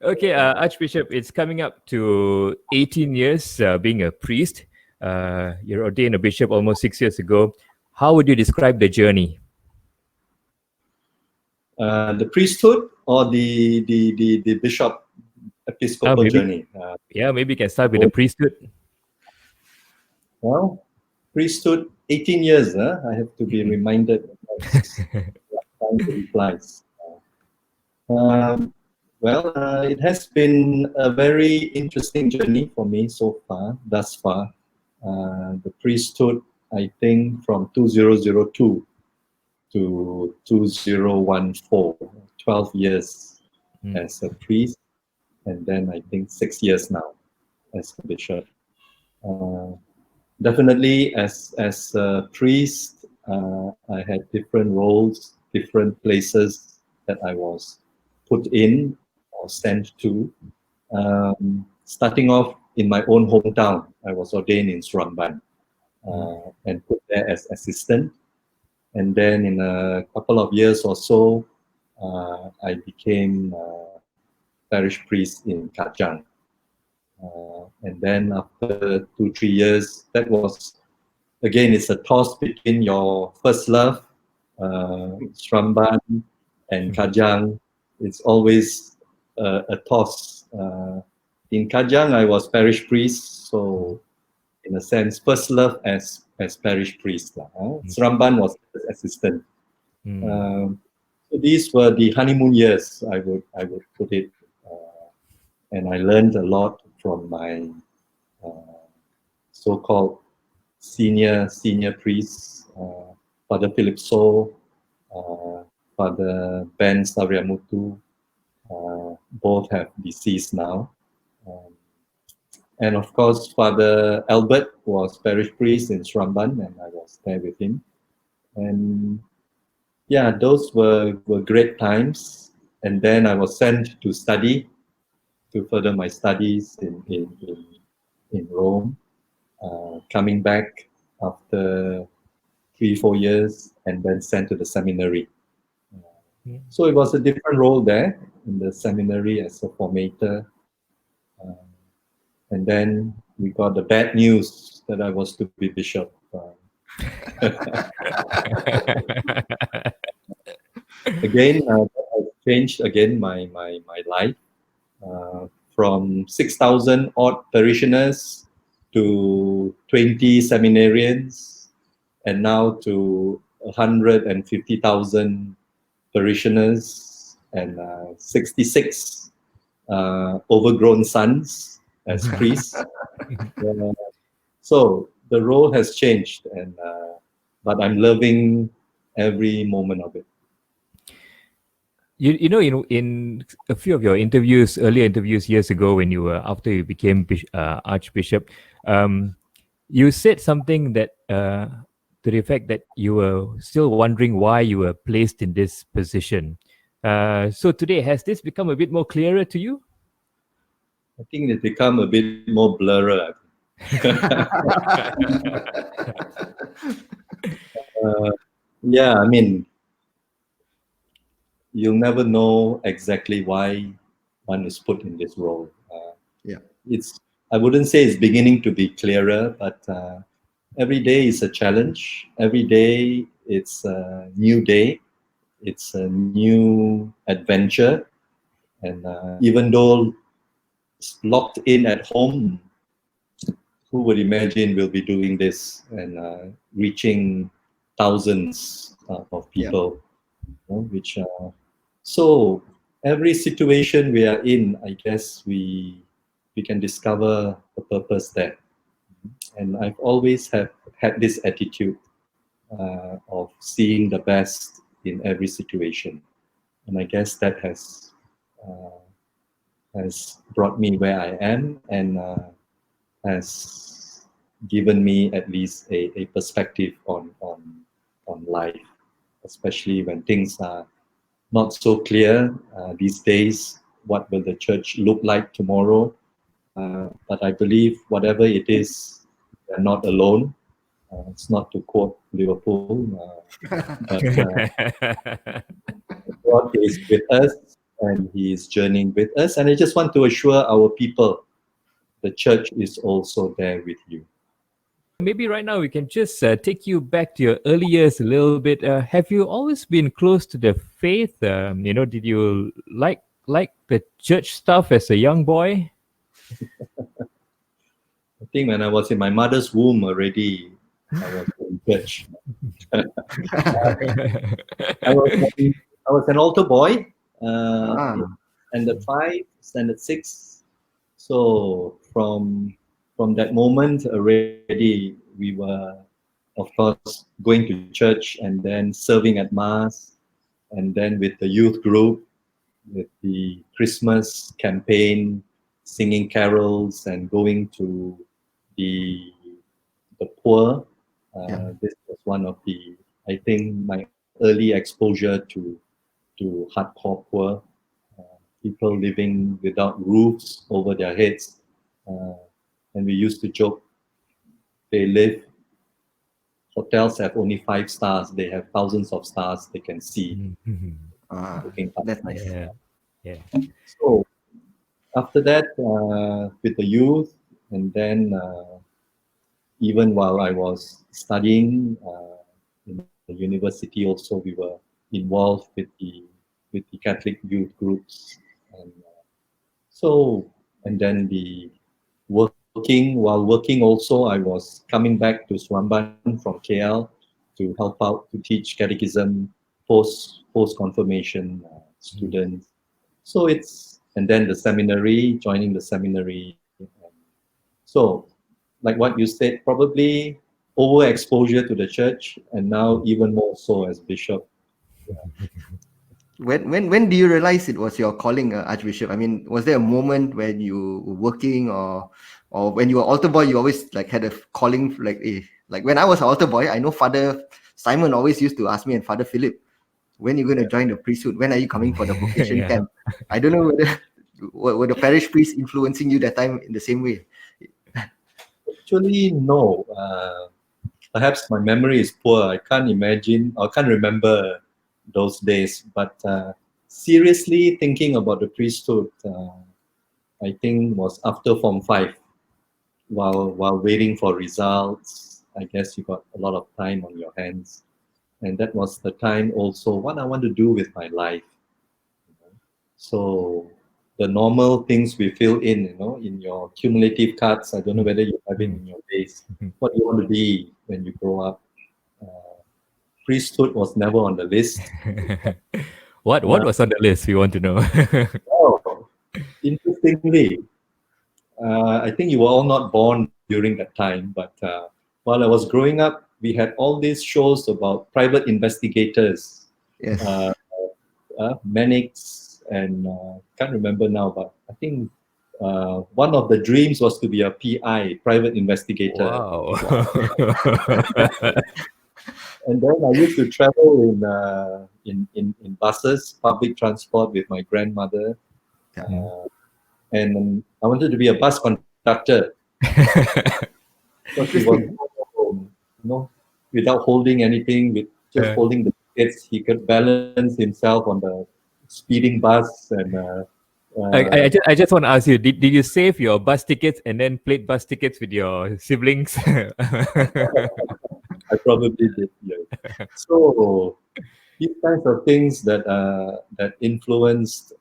Okay, Archbishop, it's coming up to 18 years being a priest. You're ordained a bishop almost 6 years ago. How would you describe the journey? The priesthood or the bishop episcopal journey? Maybe you can start with the priesthood. Well, priesthood, 18 years. I have to be reminded what time it implies. It has been a very interesting journey for me thus far. The priesthood, I think, from 2002 to 2014, 12 years as a priest, and then I think 6 years now as a bishop. Definitely, as a priest, I had different roles, different places that I was put in or sent to. Starting off in my own hometown, I was ordained in Seremban and put there as assistant. And then in a couple of years or so, I became parish priest in Kajang. And then after 2-3 years, that was, again, it's a toss between your first love, Seremban and Kajang. It's always a toss. In Kajang, I was parish priest, so in a sense, first love as parish priest. Seremban was assistant. So these were the honeymoon years, I would put it, and I learned a lot from my so-called senior priests, Father Philip So, Father Ben Sauriamutu. Both have deceased now. And of course, Father Albert was parish priest in Seremban, and I was there with him. And yeah, those were great times. And then I was sent to study, to further my studies in Rome. Coming back after 3-4 years, and then sent to the seminary. So it was a different role there in the seminary as a formator. And then we got the bad news that I was to be bishop. Again, I changed again my life from 6,000 odd parishioners to 20 seminarians, and now to 150,000 parishioners and 66 overgrown sons as priests. So the role has changed, and but I'm loving every moment of it. You know, in a few of your interviews, earlier interviews years ago, when you were after you became Archbishop, you said something that to the effect that you were still wondering why you were placed in this position. So today, has this become a bit more clearer to you? I think it's become a bit more blurred. Yeah, I mean, you'll never know exactly why one is put in this role. I wouldn't say it's beginning to be clearer, but every day is a challenge. Every day it's a new day. It's a new adventure. And even though it's locked in at home, who would imagine we'll be doing this and reaching thousands of people, which so every situation we are in, I guess we can discover the purpose there. And I've always had this attitude of seeing the best in every situation, and I guess that has brought me where I am, and has given me at least a perspective on life, especially when things are not so clear these days. What will the church look like tomorrow? But I believe whatever it is, we are not alone. It's not to quote Liverpool, but God is with us, and he is journeying with us. And I just want to assure our people, the church is also there with you. Maybe right now we can just take you back to your early years a little bit. Have you always been close to the faith? Did you like the church stuff as a young boy? I think when I was in my mother's womb already, I was in church. I was I was an altar boy, Ah, standard 5, standard 6. So from that moment already, we were, of course, going to church and then serving at mass, and then with the youth group, with the Christmas campaign, singing carols and going to the poor. yeah. This was one of the, I think, my early exposure to hardcore poor, people living without roofs over their heads. And we used to joke, they live, hotels have only 5 stars, they have thousands of stars they can see Ah, looking up. that's nice. Yeah, yeah. So after that, with the youth, and then even while I was studying in the university, also we were involved with the Catholic youth groups, and so and then while working also, I was coming back to Swamban from KL to help out to teach catechism post confirmation students. So and then the seminary, joining the seminary. So, like what you said, probably overexposure to the church, and now even more so as bishop. When do you realize it was your calling, Archbishop? I mean, was there a moment when you were working, or when you were altar boy, you always like had a calling, like when I was an altar boy, I know Father Simon always used to ask me, and Father Philip, when are you going to join the priesthood? When are you coming for the vocation Yeah. camp? I don't know whether were the parish priests influencing you that time in the same way. Actually, no. Perhaps my memory is poor. I can't imagine, I can't remember those days. But seriously thinking about the priesthood, I think was after Form 5, while waiting for results. I guess you got a lot of time on your hands, and that was the time also what I want to do with my life. So the normal things we fill in your cumulative cards. I don't know whether you have it in your days. What you want to be when you grow up. Priesthood was never on the list. What was on the list? We want to know. Oh, interestingly, I think you were all not born during that time, but while I was growing up, we had all these shows about private investigators, Yes. Mannix, and can't remember now, but I think one of the dreams was to be a PI, private investigator. Wow. And then I used to travel in buses, public transport with my grandmother, and I wanted to be a bus conductor because he was, Interesting. without holding anything, with just Yeah. holding the tickets, he could balance himself on the speeding bus. And I just want to ask you, did you save your bus tickets and then played bus tickets with your siblings? I probably did. Yeah. So these kinds of things that influenced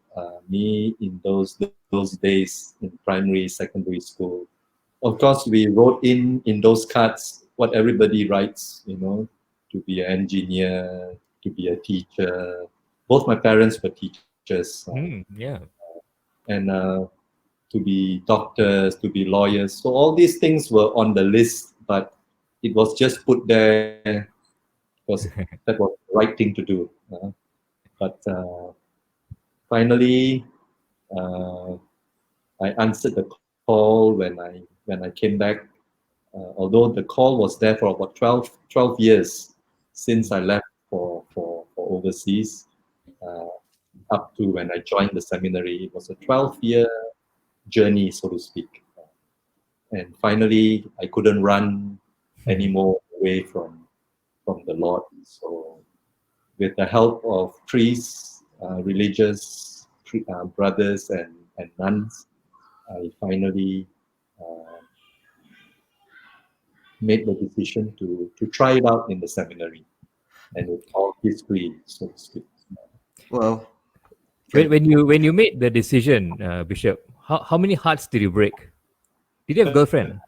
me in those days in primary, secondary school. Of course, we wrote in those cards what everybody writes, to be an engineer, to be a teacher. Both my parents were teachers, Yeah. and to be doctors, to be lawyers. So all these things were on the list, but it was just put there because that was the right thing to do. But finally, uh, I answered the call when I came back. Although the call was there for about 12 years since I left for overseas, uh, up to when I joined the seminary. It was a 12-year journey, so to speak. And finally, I couldn't run anymore away from the Lord. So with the help of priests, religious brothers and nuns, I finally made the decision to try it out in the seminary, and it's all history, so to speak. Well, When you made the decision, Bishop, how many hearts did you break? Did you have a girlfriend?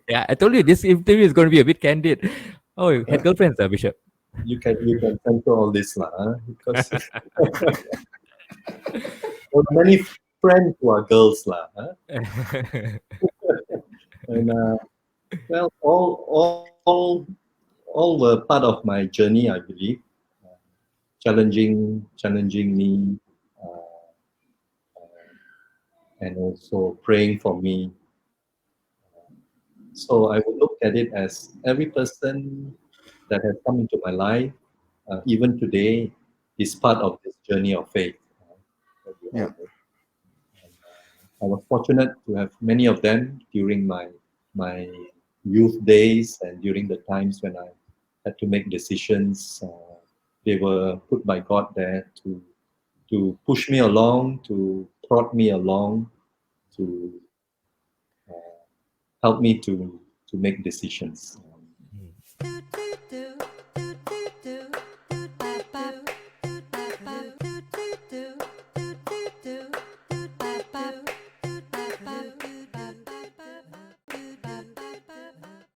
Yeah, I told you this interview is going to be a bit candid. Oh, you had girlfriends, Bishop. You can censor all this lah, because there are many friends who are girls lah, and well, all were part of my journey, I believe, challenging me, and also praying for me. So I would look at it as every person that has come into my life, even today, is part of this journey of faith. Yeah. I was fortunate to have many of them during my youth days and during the times when I had to make decisions. They were put by God there to push me along, to prod me along, to help me to make decisions.